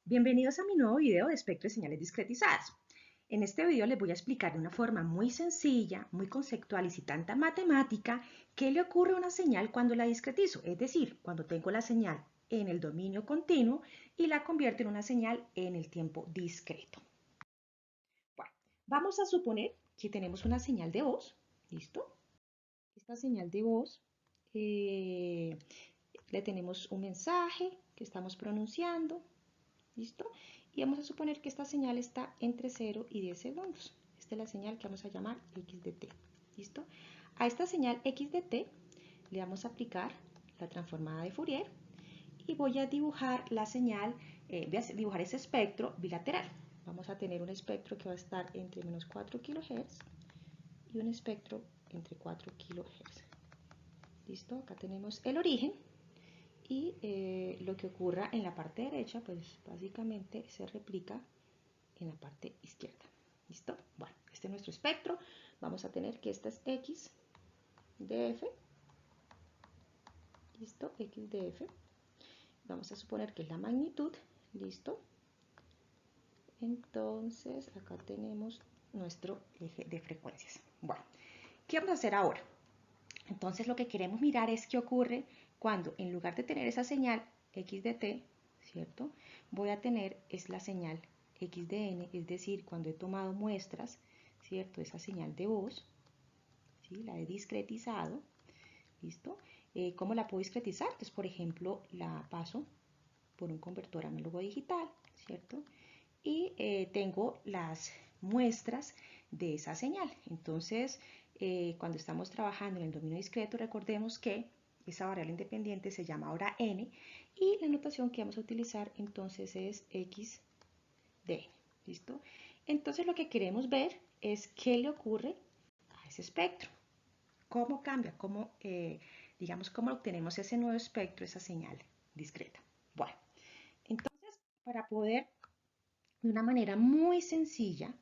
Bienvenidos a mi nuevo video de espectro de señales discretizadas. En este video les voy a explicar de una forma muy sencilla, muy conceptual y sin tanta matemática qué le ocurre a una señal cuando la discretizo, es decir, cuando tengo la señal en el dominio continuo y la convierto en una señal en el tiempo discreto. Bueno, vamos a suponer que tenemos una señal de voz, ¿listo? Esta señal de voz le tenemos un mensaje que estamos pronunciando, ¿listo? Y vamos a suponer que esta señal está entre 0 y 10 segundos. Esta es la señal que vamos a llamar x de t, ¿listo? A esta señal x de t le vamos a aplicar la transformada de Fourier y voy a dibujar la señal, voy a dibujar ese espectro bilateral. Vamos a tener un espectro que va a estar entre menos 4 kHz y un espectro entre 4 kHz. ¿Listo? Acá tenemos el origen y lo que ocurra en la parte derecha, pues básicamente se replica en la parte izquierda. ¿Listo? Bueno, este es nuestro espectro. Vamos a tener que esta es x de f. ¿Listo? X de f. Vamos a suponer que es la magnitud. ¿Listo? Entonces, acá tenemos nuestro eje de frecuencias. Bueno, ¿qué vamos a hacer ahora? Entonces, lo que queremos mirar es qué ocurre cuando en lugar de tener esa señal x de t, ¿cierto? Voy a tener es la señal x de n, es decir, cuando he tomado muestras, ¿cierto? Esa señal de voz, ¿sí? La he discretizado, ¿listo? ¿Cómo la puedo discretizar? Pues, por ejemplo, la paso por un convertor análogo digital, ¿cierto? Y tengo las muestras de esa señal. Entonces, cuando estamos trabajando en el dominio discreto, recordemos que esa variable independiente se llama ahora n y la notación que vamos a utilizar entonces es x de n. ¿Listo? Entonces lo que queremos ver es qué le ocurre a ese espectro. ¿Cómo cambia? Digamos, cómo obtenemos ese nuevo espectro, esa señal discreta. Bueno, entonces para poder de una manera muy sencilla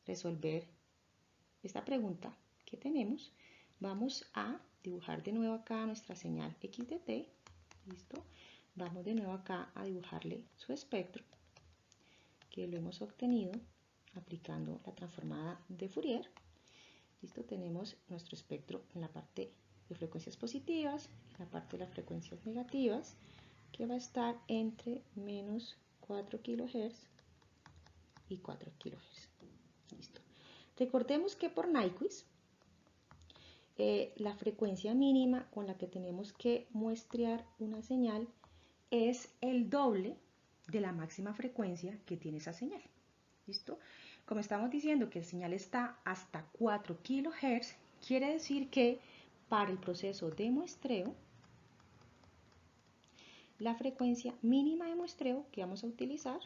resolver esta pregunta que tenemos, vamos a dibujar de nuevo acá nuestra señal x de t, ¿listo? Vamos de nuevo acá a dibujarle su espectro, que lo hemos obtenido aplicando la transformada de Fourier, ¿listo? Tenemos nuestro espectro en la parte de frecuencias positivas, en la parte de las frecuencias negativas, que va a estar entre menos 4 kHz y 4 kHz. Listo. Recordemos que por Nyquist la frecuencia mínima con la que tenemos que muestrear una señal es el doble de la máxima frecuencia que tiene esa señal. ¿Listo? Como estamos diciendo que la señal está hasta 4 kHz, quiere decir que para el proceso de muestreo, la frecuencia mínima de muestreo que vamos a utilizar,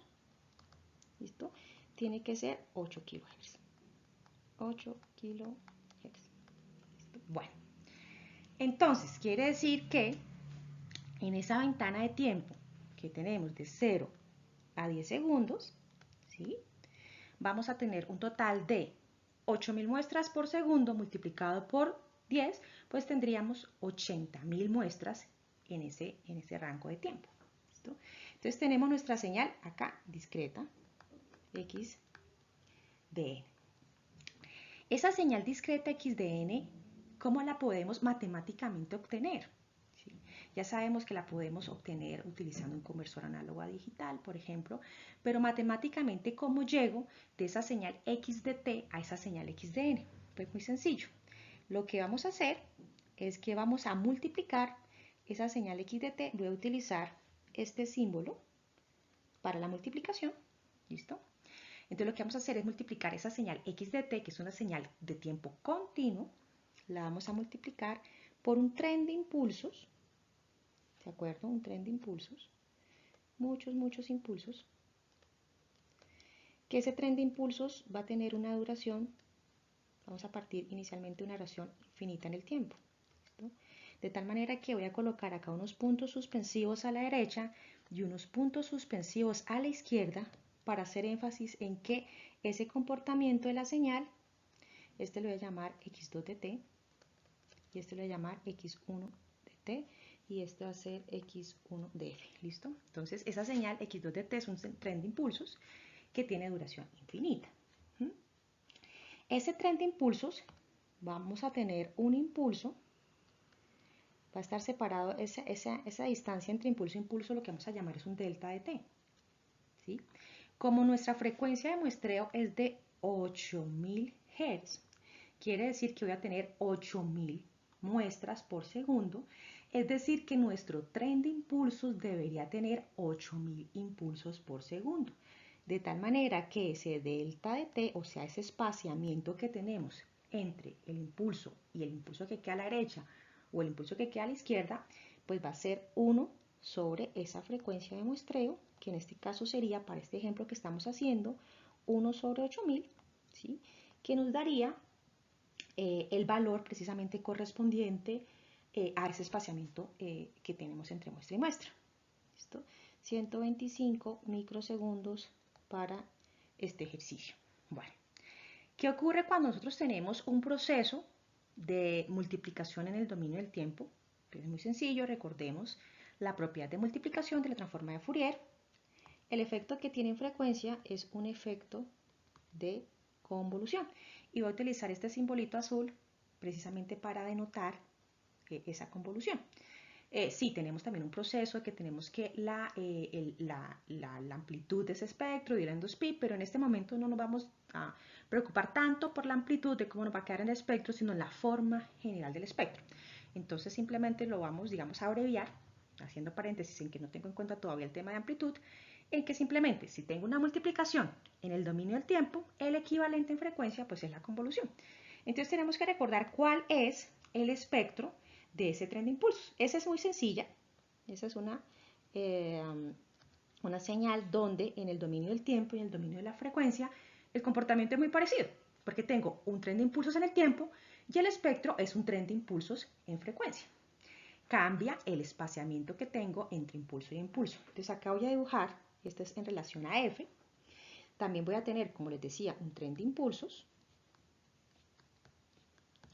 ¿listo? Tiene que ser 8 kHz. 8 kHz. Bueno, entonces quiere decir que en esa ventana de tiempo que tenemos de 0 a 10 segundos, ¿sí? Vamos a tener un total de 8000 muestras por segundo multiplicado por 10, pues tendríamos 80.000 muestras en ese rango de tiempo. ¿Listo? Entonces tenemos nuestra señal acá discreta, x de n. Esa señal discreta x de n, ¿cómo la podemos matemáticamente obtener? ¿Sí? Ya sabemos que la podemos obtener utilizando un conversor análogo a digital, por ejemplo, pero matemáticamente, ¿cómo llego de esa señal x de t a esa señal x de n? Pues muy sencillo. Lo que vamos a hacer es que vamos a multiplicar esa señal x de t, voy a utilizar este símbolo para la multiplicación, ¿listo? Entonces lo que vamos a hacer es multiplicar esa señal x de t, que es una señal de tiempo continuo, la vamos a multiplicar por un tren de impulsos, ¿de acuerdo? Un tren de impulsos, muchos impulsos, que ese tren de impulsos va a tener una duración, vamos a partir inicialmente de una duración infinita en el tiempo, ¿listo? De tal manera que voy a colocar acá unos puntos suspensivos a la derecha y unos puntos suspensivos a la izquierda para hacer énfasis en que ese comportamiento de la señal, este lo voy a llamar x2 de t y este lo voy a llamar x1 de t y este va a ser x1 de f, ¿listo? Entonces esa señal x2 de t es un tren de impulsos que tiene duración infinita. Ese tren de impulsos, vamos a tener un impulso, va a estar separado, esa distancia entre impulso e impulso, lo que vamos a llamar es un delta de t, ¿sí? Como nuestra frecuencia de muestreo es de 8000 Hz, quiere decir que voy a tener 8000 muestras por segundo, es decir que nuestro tren de impulsos debería tener 8000 impulsos por segundo, de tal manera que ese delta de t, o sea, ese espaciamiento que tenemos entre el impulso y el impulso que queda a la derecha o el impulso que queda a la izquierda, pues va a ser 1 sobre esa frecuencia de muestreo, que en este caso sería, para este ejemplo que estamos haciendo, 1 sobre 8000, ¿sí? Que nos daría el valor precisamente correspondiente a ese espaciamiento que tenemos entre muestra y muestra. ¿Listo? 125 microsegundos para este ejercicio. Bueno, ¿qué ocurre cuando nosotros tenemos un proceso de multiplicación en el dominio del tiempo? Pues es muy sencillo, recordemos la propiedad de multiplicación de la transforma de Fourier. El efecto que tiene en frecuencia es un efecto de convolución. Y voy a utilizar este simbolito azul precisamente para denotar esa convolución. Sí, tenemos también un proceso que tenemos que la amplitud de ese espectro dividir en 2pi, pero en este momento no nos vamos a preocupar tanto por la amplitud de cómo nos va a quedar en el espectro, sino en la forma general del espectro. Entonces simplemente lo vamos, digamos, a abreviar, haciendo paréntesis en que no tengo en cuenta todavía el tema de amplitud, en que simplemente si tengo una multiplicación en el dominio del tiempo, el equivalente en frecuencia pues es la convolución. Entonces tenemos que recordar cuál es el espectro de ese tren de impulsos. Esa es muy sencilla, esa es una señal donde en el dominio del tiempo y en el dominio de la frecuencia el comportamiento es muy parecido, porque tengo un tren de impulsos en el tiempo y el espectro es un tren de impulsos en frecuencia. Cambia el espaciamiento que tengo entre impulso y impulso. Entonces acá voy a dibujar, esto es en relación a f. También voy a tener, como les decía, un tren de impulsos.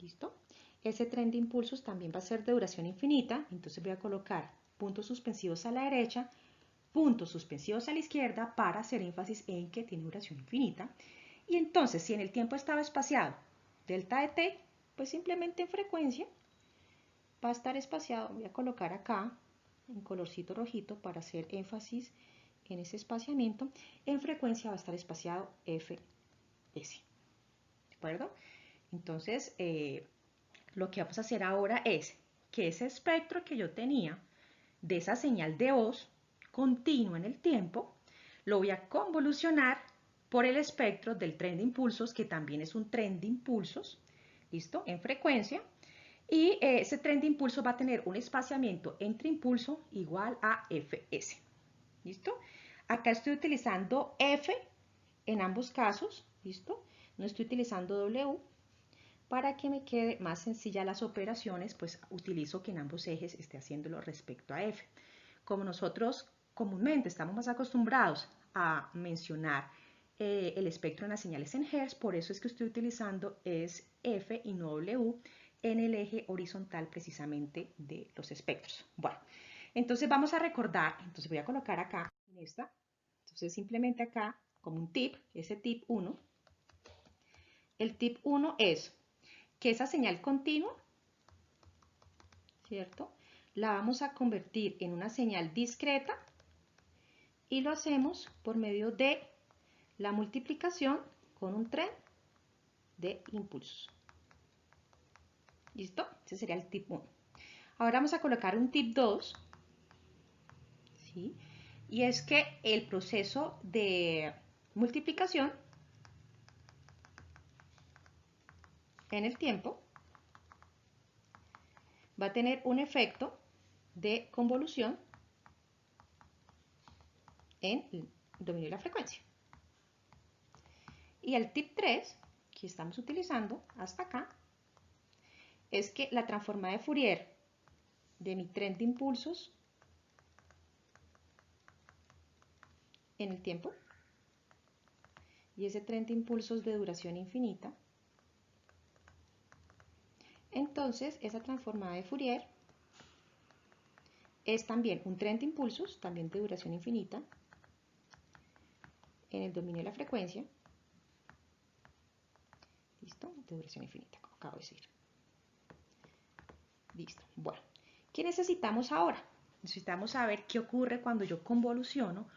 ¿Listo? Ese tren de impulsos también va a ser de duración infinita, entonces voy a colocar puntos suspensivos a la derecha, puntos suspensivos a la izquierda para hacer énfasis en que tiene duración infinita. Y entonces, si en el tiempo estaba espaciado delta de t, pues simplemente en frecuencia va a estar espaciado, voy a colocar acá en colorcito rojito para hacer énfasis en ese espaciamiento, en frecuencia va a estar espaciado fs. ¿De acuerdo? Entonces, lo que vamos a hacer ahora es que ese espectro que yo tenía de esa señal de voz continua en el tiempo, lo voy a convolucionar por el espectro del tren de impulsos, que también es un tren de impulsos, ¿listo? En frecuencia. Y ese tren de impulso va a tener un espaciamiento entre impulso igual a fs. ¿Listo? Acá estoy utilizando f en ambos casos, ¿listo? No estoy utilizando w. Para que me quede más sencilla las operaciones, pues utilizo que en ambos ejes esté haciéndolo respecto a f. Como nosotros comúnmente estamos más acostumbrados a mencionar el espectro en las señales en Hz, por eso es que estoy utilizando es f y no w en el eje horizontal precisamente de los espectros. Bueno, entonces vamos a recordar, entonces voy a colocar acá en esta, entonces simplemente acá como un tip, ese tip 1, el tip 1 es que esa señal continua, ¿cierto? La vamos a convertir en una señal discreta y lo hacemos por medio de la multiplicación con un tren de impulsos. ¿Listo? Ese sería el tip 1. Ahora vamos a colocar un tip 2, ¿sí? Y es que el proceso de multiplicación en el tiempo va a tener un efecto de convolución en el dominio de la frecuencia. Y el tip 3 que estamos utilizando hasta acá es que la transforma de Fourier de mi tren de impulsos en el tiempo y ese tren de impulsos de duración infinita, entonces esa transformada de Fourier es también un tren de impulsos, también de duración infinita, en el dominio de la frecuencia. ¿Listo? De duración infinita, como acabo de decir. Listo. Bueno, ¿qué necesitamos ahora? Necesitamos saber qué ocurre cuando yo convoluciono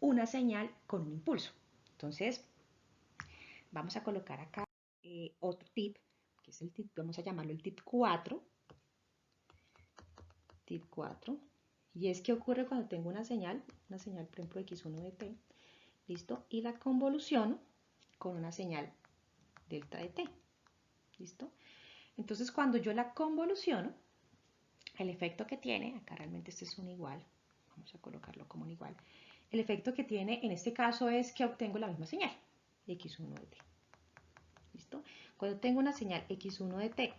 una señal con un impulso. Entonces, vamos a colocar acá otro tip, que es el tip, vamos a llamarlo el tip 4. Tip 4. Y es qué ocurre cuando tengo una señal por ejemplo x1 de t, ¿listo? Y la convoluciono con una señal delta de t, ¿listo? Entonces, cuando yo la convoluciono, el efecto que tiene, acá realmente este es un igual, vamos a colocarlo como un igual, el efecto que tiene en este caso es que obtengo la misma señal, x1 de t, ¿listo? Cuando tengo una señal x1 de t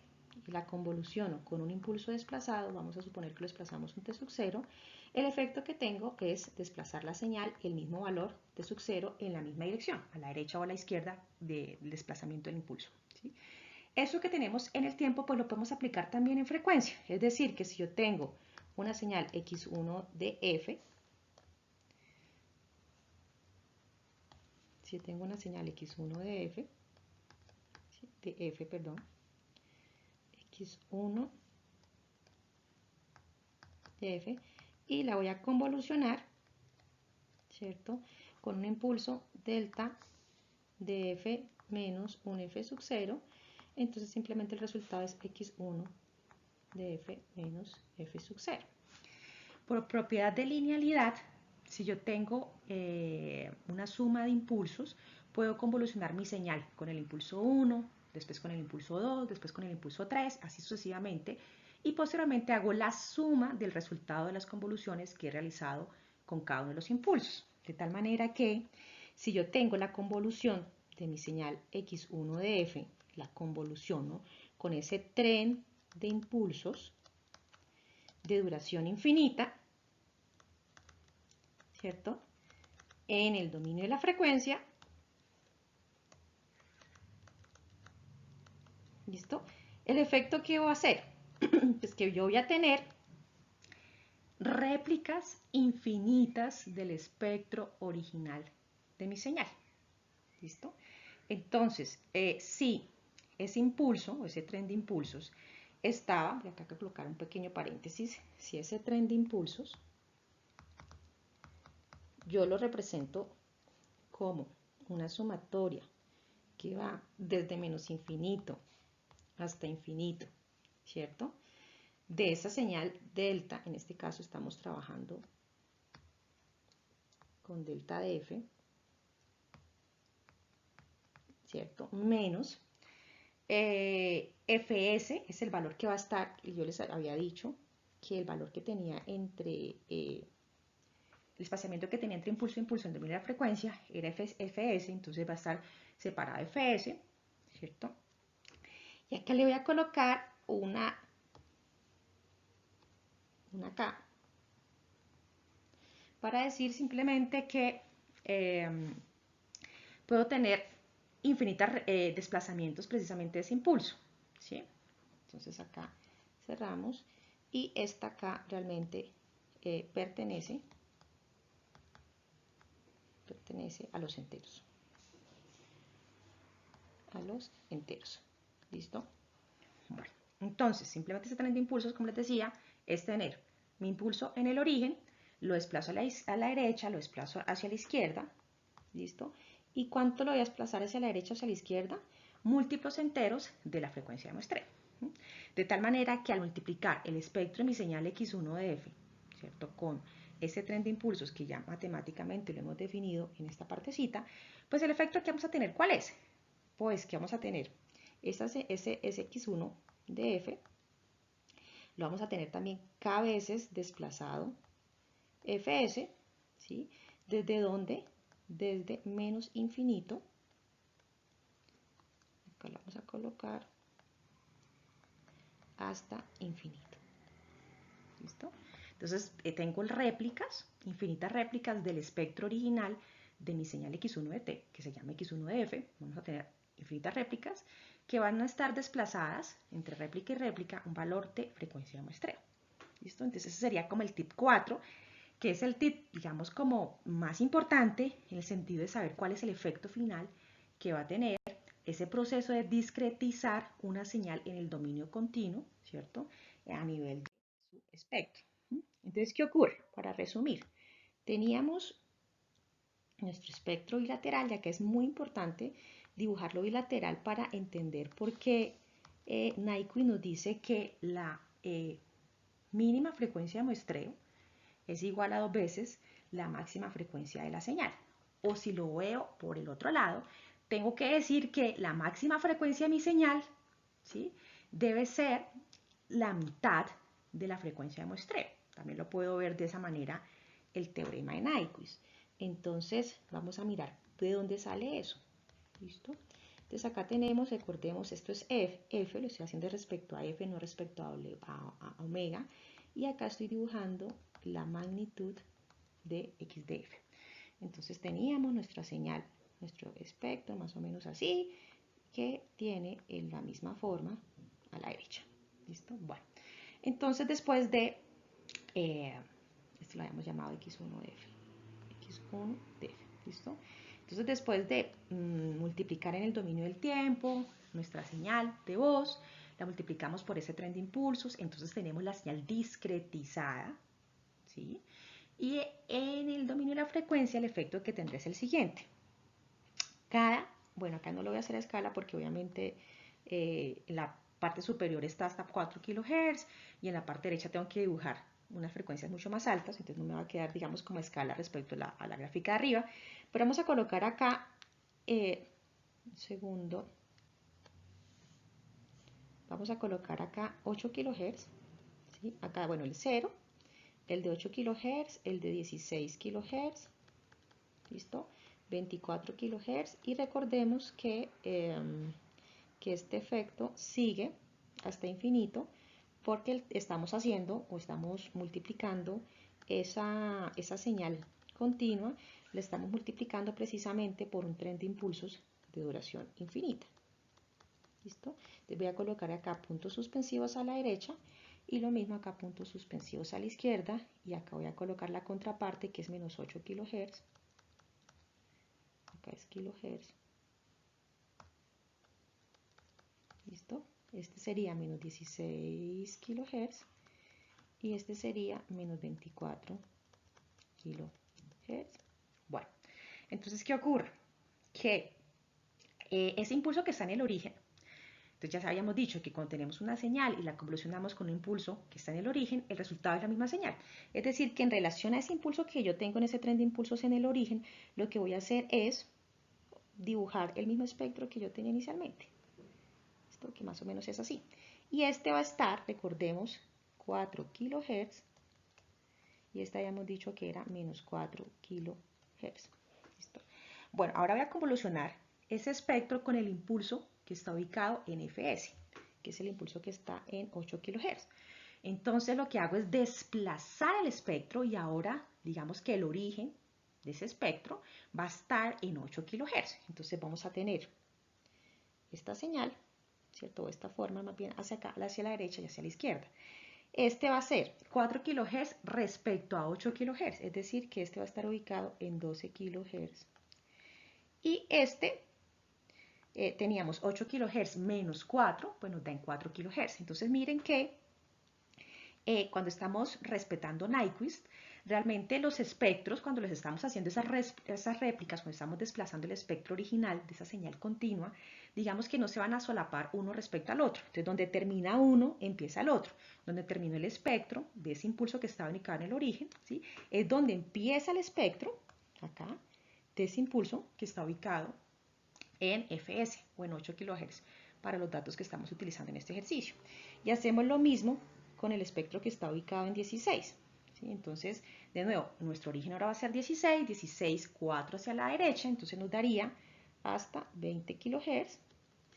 y la convoluciono con un impulso desplazado, vamos a suponer que lo desplazamos un t sub 0, el efecto que tengo es desplazar la señal, el mismo valor t sub 0 en la misma dirección, a la derecha o a la izquierda del desplazamiento del impulso, ¿sí? Eso que tenemos en el tiempo, pues lo podemos aplicar también en frecuencia. Es decir, que si yo tengo una señal x1 de f, si yo tengo una señal x1 de f, x1 de f, y la voy a convolucionar, ¿cierto? Con un impulso delta de f menos un f sub 0, entonces simplemente el resultado es x1 de f menos f sub 0. Por propiedad de linealidad, si yo tengo una suma de impulsos, puedo convolucionar mi señal con el impulso 1, después con el impulso 2, después con el impulso 3, así sucesivamente, y posteriormente hago la suma del resultado de las convoluciones que he realizado con cada uno de los impulsos. De tal manera que si yo tengo la convolución de mi señal x1 de f, la convoluciono con ese tren de impulsos de duración infinita, ¿cierto? En el dominio de la frecuencia, ¿listo? El efecto que va a hacer es que yo voy a tener réplicas infinitas del espectro original de mi señal, ¿listo? Entonces, si ese impulso, ese tren de impulsos, estaba, voy acá a colocar un pequeño paréntesis, si ese tren de impulsos, yo lo represento como una sumatoria que va desde menos infinito hasta infinito, ¿cierto? De esa señal delta, en este caso estamos trabajando con delta de f, ¿cierto? Menos fs es el valor que va a estar, y yo les había dicho que el valor que tenía entre el espaciamiento que tenía entre impulso e impulso en dominio de la frecuencia era fs, entonces va a estar separada fs, ¿cierto? Y acá le voy a colocar una K para decir simplemente que puedo tener infinitos desplazamientos precisamente de ese impulso, ¿sí? Entonces acá cerramos y esta acá realmente pertenece a los enteros. ¿Listo? Bueno, entonces, simplemente ese tren de impulsos, como les decía, es tener mi impulso en el origen, lo desplazo a la derecha, lo desplazo hacia la izquierda, ¿listo? ¿Y cuánto lo voy a desplazar hacia la derecha o hacia la izquierda? Múltiplos enteros de la frecuencia de muestreo. De tal manera que al multiplicar el espectro de mi señal x1 de f, ¿cierto? Con ese tren de impulsos que ya matemáticamente lo hemos definido en esta partecita, pues el efecto que vamos a tener, ¿cuál es? Pues que vamos a tener ese x1 de f, lo vamos a tener también k veces desplazado fs, ¿sí? ¿Desde dónde? Desde menos infinito, acá lo vamos a colocar, hasta infinito. ¿Listo? Entonces tengo réplicas, infinitas réplicas del espectro original de mi señal x1 de t, que se llama x1 de f. Vamos a tener infinitas réplicas que van a estar desplazadas entre réplica y réplica un valor de frecuencia de muestreo. ¿Listo? Entonces ese sería como el tip 4, que es el tip, digamos, como más importante en el sentido de saber cuál es el efecto final que va a tener ese proceso de discretizar una señal en el dominio continuo, ¿cierto? A nivel de su espectro. Entonces, ¿qué ocurre? Para resumir, teníamos nuestro espectro bilateral, ya que es muy importante dibujarlo bilateral para entender por qué Nyquist nos dice que la mínima frecuencia de muestreo es igual a 2 veces la máxima frecuencia de la señal. O si lo veo por el otro lado, tengo que decir que la máxima frecuencia de mi señal, ¿sí?, debe ser la mitad de la frecuencia de muestreo. También lo puedo ver de esa manera el teorema de Nyquist. Entonces, vamos a mirar de dónde sale eso. ¿Listo? Entonces acá tenemos, recordemos, esto es F, lo estoy haciendo respecto a F, no respecto a omega. Y acá estoy dibujando la magnitud de X de F. Entonces teníamos nuestra señal, nuestro espectro, más o menos así, que tiene la misma forma a la derecha. ¿Listo? Bueno, entonces después de, esto lo habíamos llamado X1 de F, X1 de F, ¿listo? Entonces después de multiplicar en el dominio del tiempo nuestra señal de voz, la multiplicamos por ese tren de impulsos, entonces tenemos la señal discretizada, ¿sí? Y en el dominio de la frecuencia el efecto que tendrá es el siguiente. Bueno, acá no lo voy a hacer a escala porque obviamente en la parte superior está hasta 4 kHz y en la parte derecha tengo que dibujar unas frecuencias mucho más altas, entonces no me va a quedar, digamos, como escala respecto a la gráfica de arriba. Pero vamos a colocar acá, un segundo, vamos a colocar acá 8 kHz, ¿sí? Acá, bueno, el 0, el de 8 kHz, el de 16 kHz, ¿listo? 24 kHz y recordemos que este efecto sigue hasta infinito porque estamos haciendo o estamos multiplicando esa señal continua, la estamos multiplicando precisamente por un tren de impulsos de duración infinita. ¿Listo? Entonces voy a colocar acá puntos suspensivos a la derecha y lo mismo acá puntos suspensivos a la izquierda y acá voy a colocar la contraparte que es menos 8 kHz. Acá es kilohertz. ¿Listo? Este sería menos 16 kHz y este sería menos 24 kHz. Bueno, entonces, ¿qué ocurre? Que ese impulso que está en el origen, entonces ya habíamos dicho que cuando tenemos una señal y la convolucionamos con un impulso que está en el origen, el resultado es la misma señal. Es decir, que en relación a ese impulso que yo tengo en ese tren de impulsos en el origen, lo que voy a hacer es dibujar el mismo espectro que yo tenía inicialmente. Esto que más o menos es así. Y este va a estar, recordemos, 4 kHz y este habíamos dicho que era menos 4 kHz. ¿Listo? Bueno, ahora voy a convolucionar ese espectro con el impulso que está ubicado en Fs, que es el impulso que está en 8 kHz. Entonces lo que hago es desplazar el espectro y ahora digamos que el origen de ese espectro va a estar en 8 kHz. Entonces vamos a tener esta señal, ¿cierto? O esta forma más bien hacia acá, hacia la derecha y hacia la izquierda. Este va a ser 4 kHz respecto a 8 kHz, es decir, que este va a estar ubicado en 12 kHz. Y este teníamos 8 kHz menos 4, pues nos da en 4 kHz. Entonces miren que cuando estamos respetando Nyquist, realmente los espectros, cuando les estamos haciendo esas réplicas, cuando estamos desplazando el espectro original de esa señal continua, digamos que no se van a solapar uno respecto al otro. Entonces, donde termina uno, empieza el otro. Donde terminó el espectro de ese impulso que estaba ubicado en el origen, ¿sí?, es donde empieza el espectro, acá, de ese impulso que está ubicado en Fs o en 8 kHz para los datos que estamos utilizando en este ejercicio. Y hacemos lo mismo con el espectro que está ubicado en 16. ¿Sí? Entonces, de nuevo, nuestro origen ahora va a ser 16, 16, 4 hacia la derecha, entonces nos daría hasta 20 kHz,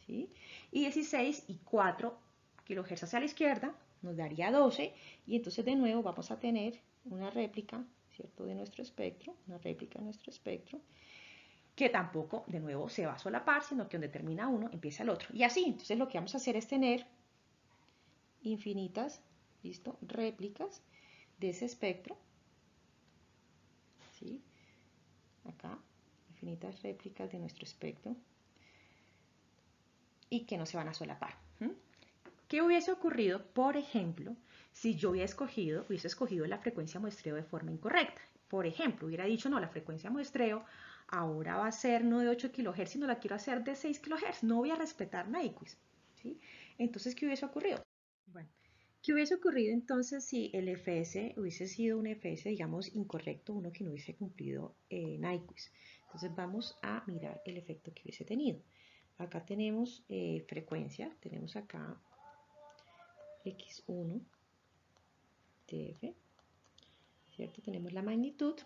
¿sí? Y 16 y 4 kHz hacia la izquierda nos daría 12, y entonces de nuevo vamos a tener una réplica, ¿cierto?, de nuestro espectro, una réplica de nuestro espectro, que tampoco, de nuevo, se va a solapar, sino que donde termina uno, empieza el otro. Y así, entonces lo que vamos a hacer es tener infinitas ¿listo? Réplicas de ese espectro, ¿sí? Acá, infinitas réplicas de nuestro espectro y que no se van a solapar. ¿Qué hubiese ocurrido, por ejemplo, si yo hubiese escogido la frecuencia muestreo de forma incorrecta? Por ejemplo, hubiera dicho, no, la frecuencia muestreo ahora va a ser no de 8 kHz, sino la quiero hacer de 6 kHz. No voy a respetar Nyquist, ¿sí? Entonces, ¿qué hubiese ocurrido? Bueno, ¿qué hubiese ocurrido entonces si el FS hubiese sido un FS, digamos, incorrecto, uno que no hubiese cumplido Nyquist? Entonces vamos a mirar el efecto que hubiese tenido. Acá tenemos frecuencia, tenemos acá x1 de f, ¿cierto? Tenemos la magnitud,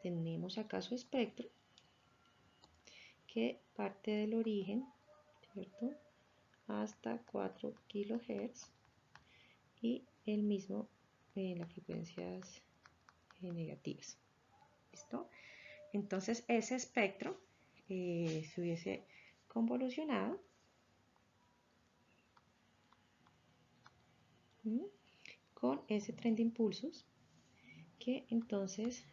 tenemos acá su espectro, que parte del origen, ¿cierto? Hasta 4 kHz y el mismo en las frecuencias negativas. ¿Listo? Entonces ese espectro se hubiese convolucionado con ese tren de impulsos que entonces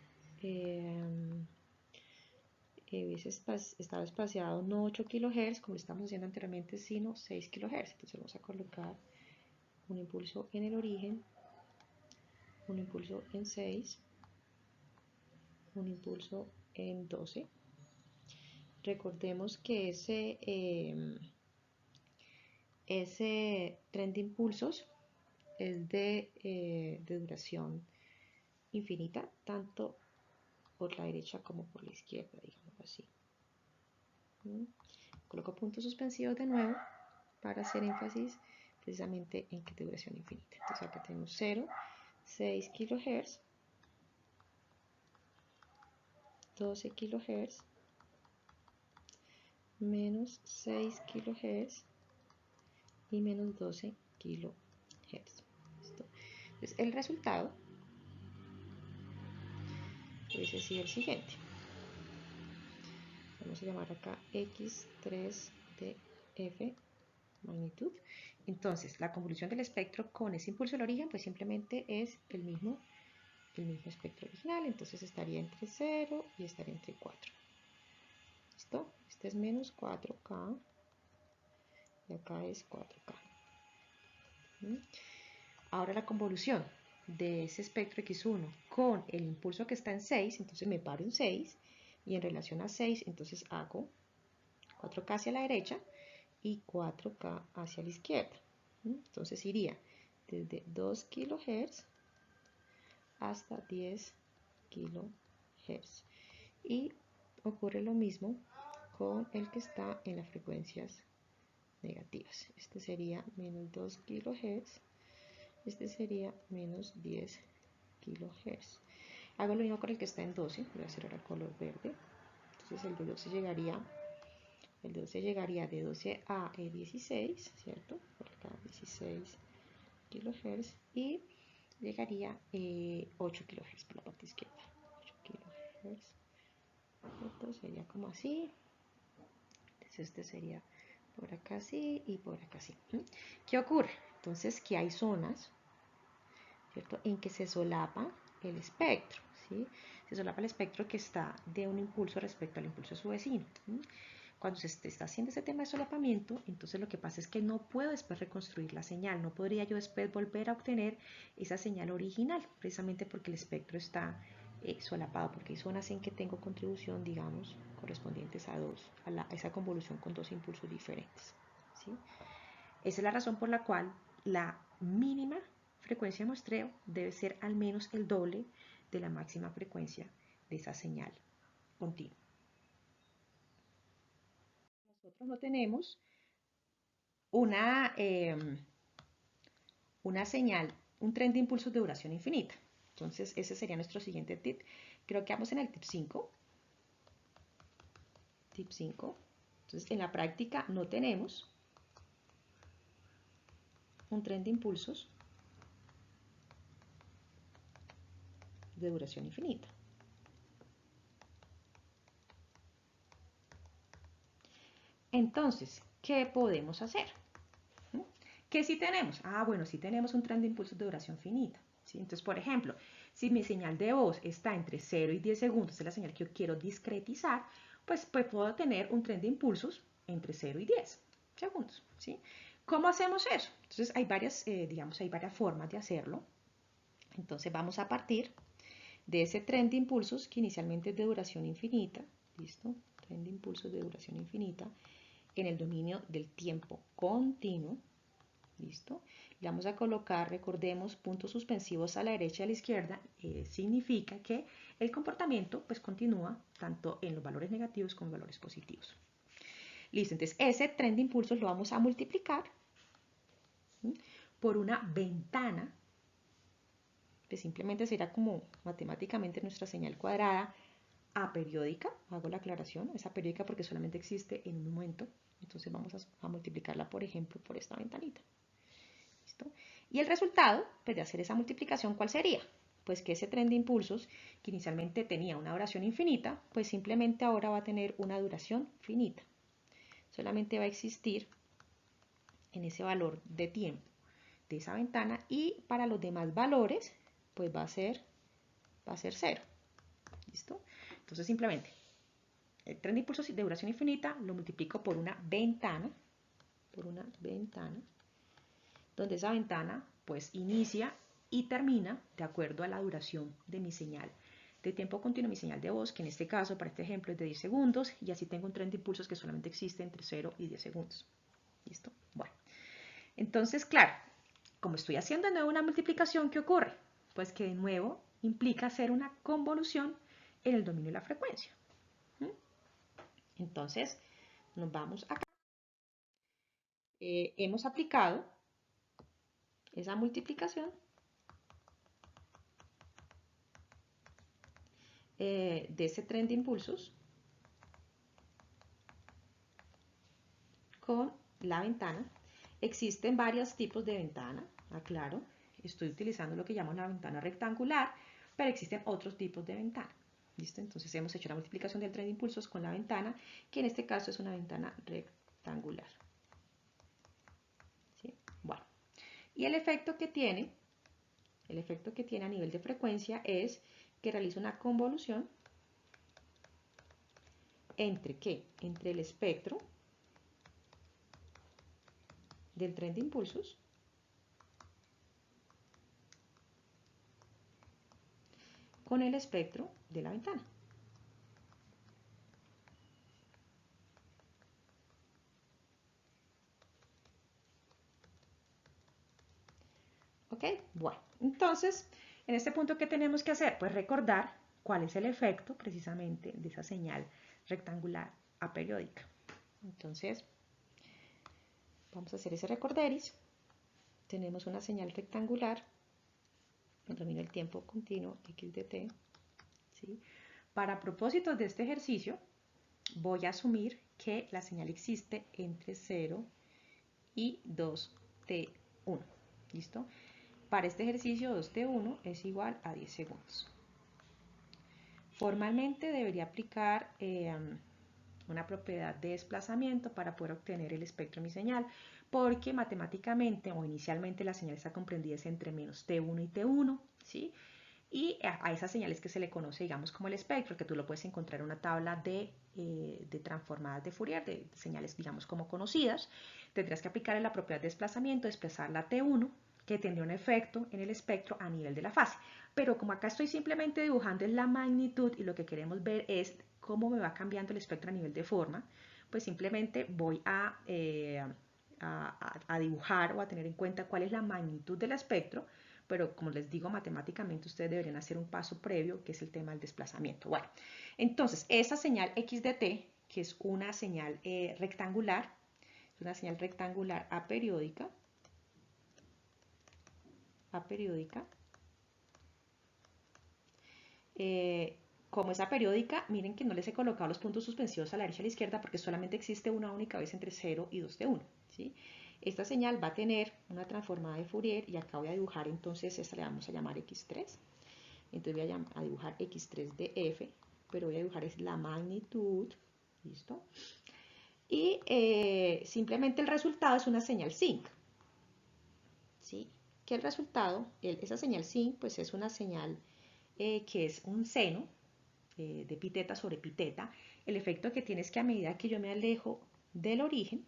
hubiese estado espaciado no 8 kHz como lo estamos haciendo anteriormente, sino 6 kHz. Entonces vamos a colocar un impulso en el origen, un impulso en 6, un impulso en 12. Recordemos que ese tren de impulsos es de duración infinita, tanto por la derecha como por la izquierda, digamos así. Coloco puntos suspensivos de nuevo para hacer énfasis precisamente en que es de duración infinita. Entonces acá tenemos 0, 6 kHz, 12 kHz, menos 6 kHz y menos 12 kHz. ¿Listo? Entonces el resultado hubiese sido el siguiente. Vamos a llamar acá x3 de f magnitud. Entonces, la convolución del espectro con ese impulso del origen, pues simplemente es el mismo espectro original. Entonces estaría entre 0 y estaría entre 4. ¿Listo? Este es menos 4K y acá es 4K. Ahora la convolución de ese espectro X1 con el impulso que está en 6, entonces me paro en 6 y en relación a 6, entonces hago 4K hacia la derecha y 4K hacia la izquierda. Entonces iría desde 2 kHz hasta 10 kHz. Y ocurre lo mismo con el que está en las frecuencias negativas. Este sería menos 2 kHz. Este sería menos 10 kHz. Hago lo mismo con el que está en 12. Voy a hacer ahora color verde. Entonces el de 12 llegaría de 12 a 16, ¿cierto? Por acá 16 kHz y llegaría 8 kHz por la parte izquierda. 8 kHz, ¿cierto? Sería como así. Entonces este sería por acá así y por acá así. ¿Qué ocurre? Entonces que hay zonas, ¿cierto?, en que se solapa el espectro, ¿sí? Se solapa el espectro que está de un impulso respecto al impulso de su vecino. Cuando se está haciendo ese tema de solapamiento, entonces lo que pasa es que no puedo después reconstruir la señal, no podría yo después volver a obtener esa señal original, precisamente porque el espectro está solapado, porque hay zonas en que tengo contribución, digamos, correspondientes a esa convolución con dos impulsos diferentes, ¿sí? Esa es la razón por la cual la mínima frecuencia de muestreo debe ser al menos el doble de la máxima frecuencia de esa señal continua. Nosotros no tenemos una señal, un tren de impulsos de duración infinita. Entonces, ese sería nuestro siguiente tip. Creo que vamos en el tip 5. Tip 5. Entonces, en la práctica no tenemos un tren de impulsos de duración infinita. Entonces, ¿qué podemos hacer? ¿Qué sí tenemos? Ah, bueno, sí tenemos un tren de impulsos de duración finita. ¿Sí? Entonces, por ejemplo, si mi señal de voz está entre 0 y 10 segundos, es la señal que yo quiero discretizar, pues puedo tener un tren de impulsos entre 0 y 10 segundos. ¿Sí? ¿Cómo hacemos eso? Entonces, hay hay varias formas de hacerlo. Entonces, vamos a partir de ese tren de impulsos que inicialmente es de duración infinita. ¿Listo? Tren de impulsos de duración infinita en el dominio del tiempo continuo. ¿Listo? Le vamos a colocar, recordemos, puntos suspensivos a la derecha y a la izquierda. Significa que el comportamiento pues continúa tanto en los valores negativos como en valores positivos. Listo, entonces ese tren de impulsos lo vamos a multiplicar, ¿sí?, por una ventana, que simplemente será como matemáticamente nuestra señal cuadrada aperiódica. Hago la aclaración, es aperiódica porque solamente existe en un momento. Entonces vamos a multiplicarla, por ejemplo, por esta ventanita. ¿Listo? Y el resultado, pues, de hacer esa multiplicación, ¿cuál sería? Pues que ese tren de impulsos, que inicialmente tenía una duración infinita, pues simplemente ahora va a tener una duración finita. Solamente va a existir en ese valor de tiempo de esa ventana, y para los demás valores, pues va a ser 0. ¿Listo? Entonces simplemente el tren de impulsos de duración infinita lo multiplico por una ventana, donde esa ventana pues inicia y termina de acuerdo a la duración de mi señal de tiempo continuo, mi señal de voz, que en este caso, para este ejemplo, es de 10 segundos, y así tengo un tren de impulsos que solamente existe entre 0 y 10 segundos. ¿Listo? Bueno, entonces, claro, como estoy haciendo de nuevo una multiplicación, ¿qué ocurre? Pues que de nuevo implica hacer una convolución en el dominio de la frecuencia. Entonces, nos vamos acá. Hemos aplicado esa multiplicación de ese tren de impulsos con la ventana. Existen varios tipos de ventana, aclaro. Estoy utilizando lo que llamamos la ventana rectangular, pero existen otros tipos de ventana. ¿Listo? Entonces hemos hecho la multiplicación del tren de impulsos con la ventana, que en este caso es una ventana rectangular. ¿Sí? Bueno, y el efecto que tiene a nivel de frecuencia es que realiza una convolución entre ¿qué? Entre el espectro del tren de impulsos con el espectro de la ventana. ¿Ok? Bueno, entonces, en este punto, ¿qué tenemos que hacer? Pues recordar cuál es el efecto precisamente de esa señal rectangular aperiódica. Entonces, vamos a hacer ese recorderis. Tenemos una señal rectangular en dominio del tiempo continuo x de t. ¿Sí? Para propósitos de este ejercicio, voy a asumir que la señal existe entre 0 y 2t1. ¿Listo? Para este ejercicio, 2t1 es igual a 10 segundos. Formalmente debería aplicar una propiedad de desplazamiento para poder obtener el espectro de mi señal, porque matemáticamente o inicialmente la señal está comprendida entre menos t1 y t1, ¿sí? Y a esas señales que se le conoce, digamos, como el espectro, que tú lo puedes encontrar en una tabla de transformadas de Fourier, de señales, digamos, como conocidas, tendrás que aplicar la propiedad de desplazamiento, desplazar la t1, que tendría un efecto en el espectro a nivel de la fase. Pero como acá estoy simplemente dibujando la magnitud y lo que queremos ver es cómo me va cambiando el espectro a nivel de forma, pues simplemente voy a dibujar o a tener en cuenta cuál es la magnitud del espectro, pero como les digo, matemáticamente ustedes deberían hacer un paso previo, que es el tema del desplazamiento. Bueno, entonces, esa señal x de t, que es una señal rectangular, es una señal rectangular aperiódica, como es aperiódica, miren que no les he colocado los puntos suspensivos a la derecha y a la izquierda porque solamente existe una única vez entre 0 y 2t1. ¿Sí? Esta señal va a tener una transformada de Fourier, y acá voy a dibujar, entonces esta le vamos a llamar x3. Entonces voy a dibujar x3 de f, pero voy a dibujar es la magnitud. ¿Listo? Y simplemente el resultado es una señal sinc. ¿sí? Que el resultado, esa señal sin, pues es una señal que es un seno de piteta sobre piteta. El efecto que tiene es que a medida que yo me alejo del origen,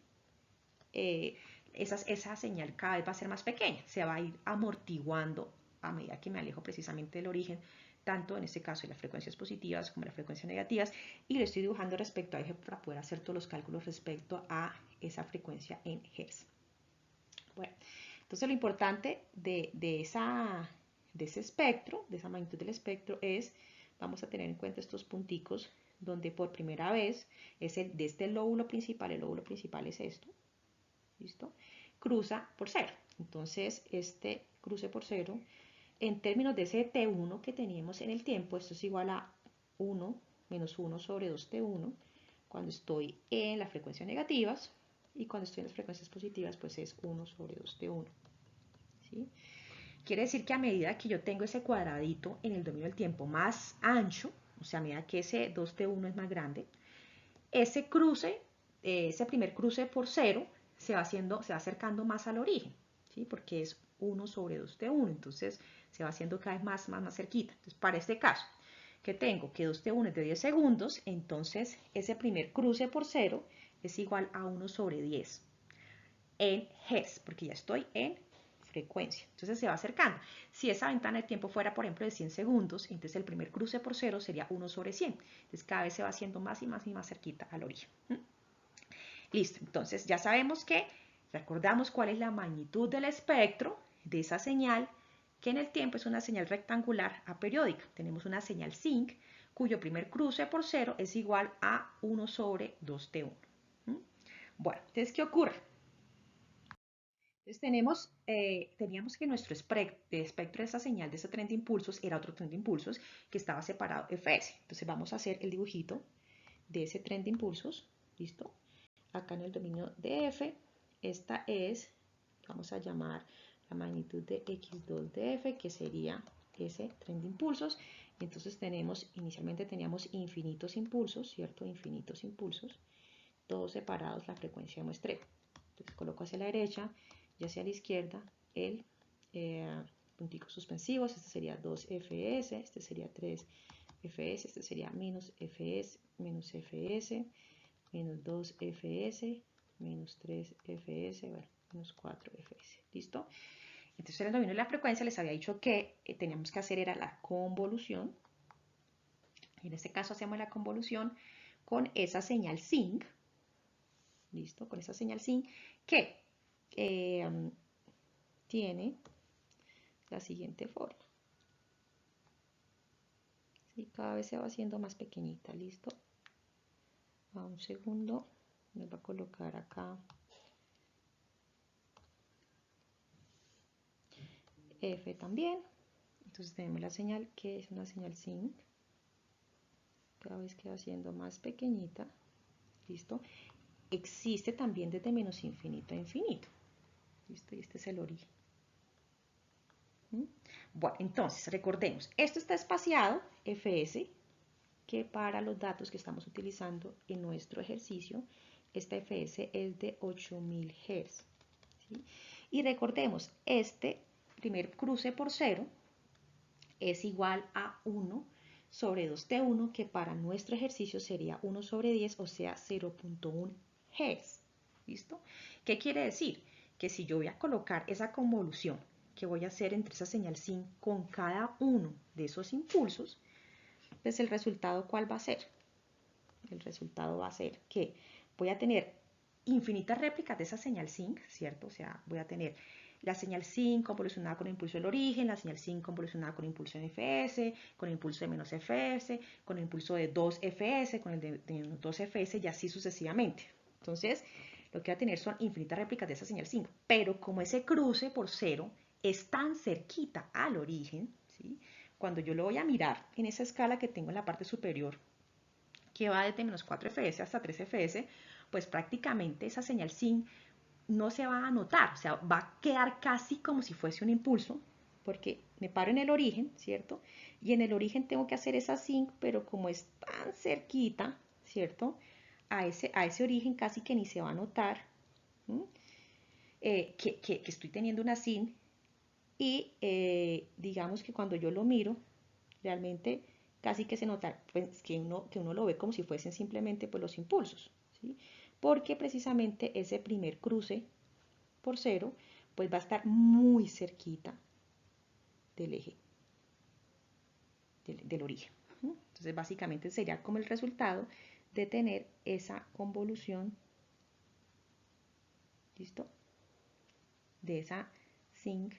esa señal cada vez va a ser más pequeña, se va a ir amortiguando a medida que me alejo precisamente del origen, tanto en este caso de las frecuencias positivas como las frecuencias negativas, y lo estoy dibujando respecto a eje para poder hacer todos los cálculos respecto a esa frecuencia en Hz. Bueno, entonces lo importante de ese espectro, de esa magnitud del espectro, es, vamos a tener en cuenta estos punticos donde por primera vez es de este lóbulo principal, el lóbulo principal es esto, ¿listo? Cruza por 0. Entonces, este cruce por 0, en términos de ese T1 que teníamos en el tiempo, esto es igual a 1 menos 1 sobre 2T1 cuando estoy en las frecuencias negativas, y cuando estoy en las frecuencias positivas, pues es 1 sobre 2T1. ¿Sí? Quiere decir que a medida que yo tengo ese cuadradito en el dominio del tiempo más ancho, o sea, a medida que ese 2T1 es más grande, ese cruce, ese primer cruce por 0, se va acercando más al origen, ¿sí? Porque es 1 sobre 2T1, entonces se va haciendo cada vez más cerquita. Entonces, para este caso, que tengo que 2T1 es de 10 segundos, entonces ese primer cruce por 0 es igual a 1 sobre 10 en Hz, porque ya estoy en frecuencia. Entonces se va acercando. Si esa ventana de tiempo fuera, por ejemplo, de 100 segundos, entonces el primer cruce por 0 sería 1 sobre 100. Entonces cada vez se va haciendo más y más y más cerquita al origen. Listo, entonces ya sabemos que recordamos cuál es la magnitud del espectro de esa señal, que en el tiempo es una señal rectangular aperiódica. Tenemos una señal sinc, cuyo primer cruce por 0 es igual a 1 sobre 2T1. Bueno, entonces, ¿qué ocurre? Entonces teníamos que nuestro espectro de esa señal, de ese tren de impulsos, era otro tren de impulsos que estaba separado Fs. Entonces vamos a hacer el dibujito de ese tren de impulsos, ¿listo? Acá en el dominio de F, esta es, vamos a llamar la magnitud de x2 de F, que sería ese tren de impulsos. Entonces inicialmente teníamos infinitos impulsos, ¿cierto? Infinitos impulsos, todos separados la frecuencia de muestreo. Entonces coloco hacia la derecha y hacia la izquierda el punticos suspensivos. Este sería 2fs, este sería 3fs, este sería menos fs, menos fs, menos 2fs, menos 3fs, bueno, menos 4fs. ¿Listo? Entonces en el dominio de la frecuencia les había dicho que teníamos que hacer era la convolución. Y en este caso hacemos la convolución con esa señal sinc. ¿Listo? Con esa señal sinc que tiene la siguiente forma. ¿Sí? Cada vez se va haciendo más pequeñita. ¿Listo? A un segundo. Me va a colocar acá F también. Entonces tenemos la señal que es una señal sinc. Cada vez que va siendo más pequeñita. ¿Listo? Existe también desde menos infinito a infinito. ¿Listo? Y este es el origen. Bueno, entonces recordemos, esto está espaciado, Fs, que para los datos que estamos utilizando en nuestro ejercicio, esta Fs es de 8000 Hz. ¿Sí? Y recordemos, este primer cruce por 0 es igual a 1 sobre 2T1, que para nuestro ejercicio sería 1 sobre 10, o sea, 0.1 Hz. ¿Listo? ¿Qué quiere decir? Que si yo voy a colocar esa convolución que voy a hacer entre esa señal sin con cada uno de esos impulsos, pues el resultado, ¿cuál va a ser? El resultado va a ser que voy a tener infinitas réplicas de esa señal sinc, ¿cierto? O sea, voy a tener la señal sinc convolucionada con el impulso del origen, la señal sinc convolucionada con el impulso de Fs, con el impulso de menos Fs, con el impulso de 2Fs, con el de menos 2Fs y así sucesivamente. Entonces, lo que voy a tener son infinitas réplicas de esa señal sinc, pero como ese cruce por 0 es tan cerquita al origen, ¿sí? Cuando yo lo voy a mirar en esa escala que tengo en la parte superior, que va desde menos 4fs hasta 3fs, pues prácticamente esa señal sin no se va a notar, o sea, va a quedar casi como si fuese un impulso, porque me paro en el origen, ¿cierto? Y en el origen tengo que hacer esa sin, pero como es tan cerquita, ¿cierto? A ese origen casi que ni se va a notar que estoy teniendo una sin y digamos que cuando yo lo miro, realmente casi que se nota pues, que uno lo ve como si fuesen simplemente pues, los impulsos, ¿sí? Porque precisamente ese primer cruce por cero pues va a estar muy cerquita del eje, del origen. Entonces básicamente sería como el resultado de tener esa convolución, ¿listo? De esa zinc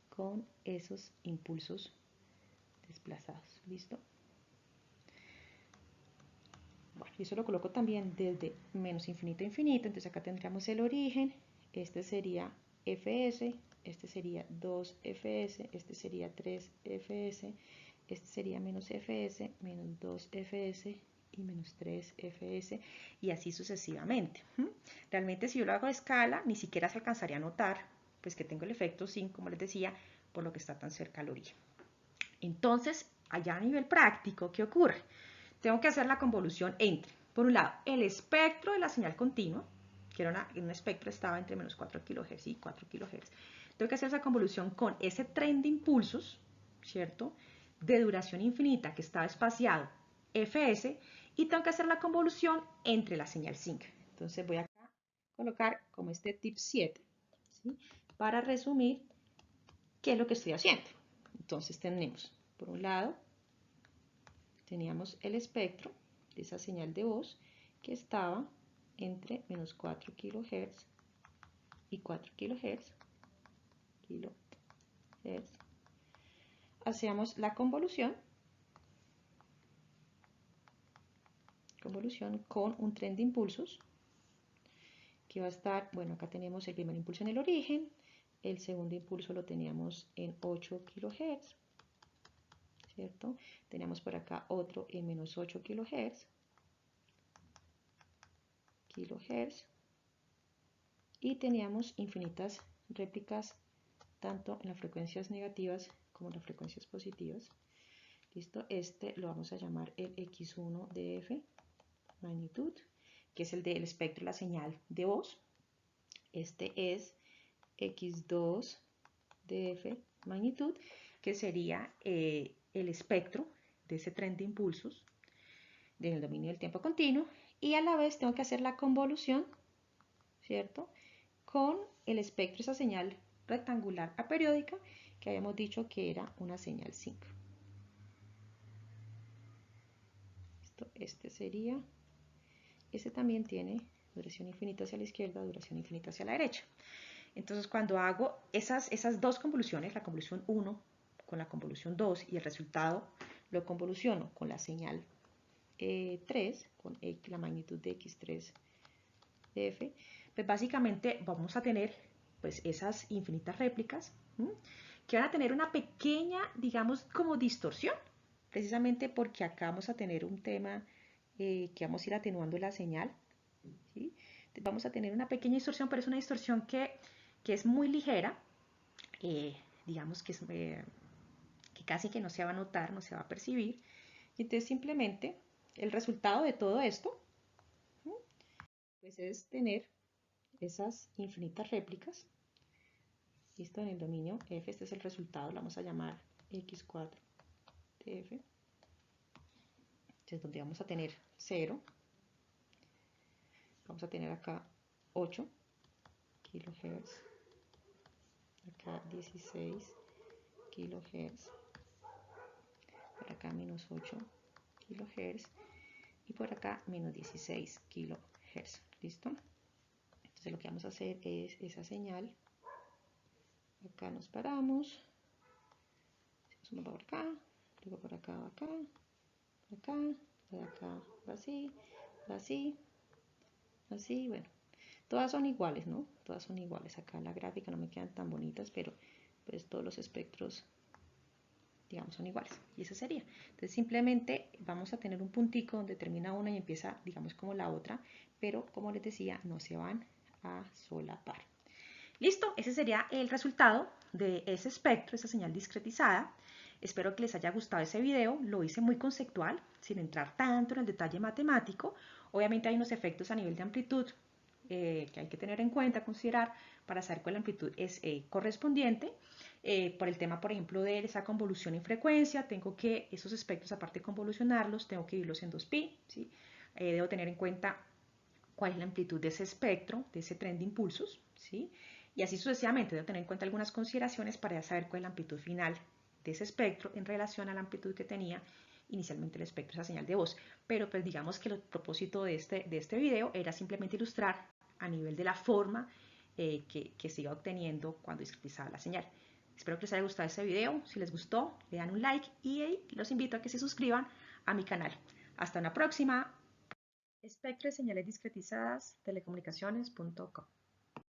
con esos impulsos desplazados, ¿listo? Bueno, y eso lo coloco también desde menos infinito a infinito, entonces acá tendríamos el origen, este sería fs, este sería 2fs, este sería 3fs, este sería menos fs, menos 2fs y menos 3fs y así sucesivamente. Realmente si yo lo hago a escala, ni siquiera se alcanzaría a notar pues que tengo el efecto sin, como les decía, por lo que está tan cerca al origen. Entonces, allá a nivel práctico, ¿qué ocurre? Tengo que hacer la convolución entre, por un lado, el espectro de la señal continua, que era un espectro estaba entre menos 4 kHz y 4 kHz. Tengo que hacer esa convolución con ese tren de impulsos, ¿cierto? De duración infinita que estaba espaciado fs, y tengo que hacer la convolución entre la señal zinc. Entonces voy acá a colocar como este tip 7, ¿sí? Para resumir qué es lo que estoy haciendo. Entonces tenemos, por un lado, teníamos el espectro de esa señal de voz que estaba entre menos 4 kHz y 4 kHz. Hacíamos la convolución con un tren de impulsos que va a estar, bueno, acá teníamos el primer impulso en el origen, el segundo impulso lo teníamos en 8 kHz, ¿cierto? Teníamos por acá otro en menos 8 kHz, y teníamos infinitas réplicas tanto en las frecuencias negativas como en las frecuencias positivas. ¿Listo? Este lo vamos a llamar el X1 de F, magnitud, que es el del espectro de la señal de voz. Este es X2 de F, magnitud, que sería el espectro de ese tren de impulsos del dominio del tiempo continuo, y a la vez tengo que hacer la convolución, ¿cierto?, con el espectro, esa señal rectangular aperiódica que habíamos dicho que era una señal zinc. Este sería, este también tiene duración infinita hacia la izquierda, duración infinita hacia la derecha. Entonces cuando hago esas dos convoluciones, la convolución 1 con la convolución 2 y el resultado lo convoluciono con la señal 3, con la magnitud de X3 de F, pues básicamente vamos a tener pues esas infinitas réplicas que van a tener una pequeña, digamos, como distorsión, precisamente porque acá vamos a tener un tema que vamos a ir atenuando la señal, ¿sí? Vamos a tener una pequeña distorsión, pero es una distorsión que es muy ligera, digamos que, que casi que no se va a notar, no se va a percibir, y entonces simplemente el resultado de todo esto pues es tener esas infinitas réplicas, listo, en el dominio F. Este es el resultado, lo vamos a llamar X4 de F, entonces donde vamos a tener 0, vamos a tener acá 8 kHz, acá 16 kHz, por acá menos 8 kHz y por acá menos 16 kHz, ¿listo? Entonces lo que vamos a hacer es esa señal, acá nos paramos, uno va por acá, luego por acá, acá, acá, de acá, así, así, así, bueno, todas son iguales, ¿no? Todas son iguales. Acá en la gráfica no me quedan tan bonitas, pero pues todos los espectros, digamos, son iguales. Y eso sería. Entonces simplemente vamos a tener un puntico donde termina una y empieza, digamos, como la otra, pero como les decía, no se van a solapar. Listo, ese sería el resultado de ese espectro, esa señal discretizada. Espero que les haya gustado ese video, lo hice muy conceptual, sin entrar tanto en el detalle matemático. Obviamente hay unos efectos a nivel de amplitud que hay que tener en cuenta, considerar para saber cuál amplitud es correspondiente. Por el tema, por ejemplo, de esa convolución en frecuencia, tengo que esos espectros, aparte de convolucionarlos, tengo que dividirlos en 2pi, ¿sí? Debo tener en cuenta cuál es la amplitud de ese espectro, de ese tren de impulsos, ¿sí? Y así sucesivamente, debo tener en cuenta algunas consideraciones para saber cuál es la amplitud final de ese espectro en relación a la amplitud que tenía inicialmente el espectro, esa señal de voz. Pero pues digamos que el propósito de este video era simplemente ilustrar a nivel de la forma que se iba obteniendo cuando discretizaba la señal. Espero que les haya gustado este video. Si les gustó, le dan un like y los invito a que se suscriban a mi canal. Hasta una próxima. Espectro de señales discretizadas, telecomunicaciones.com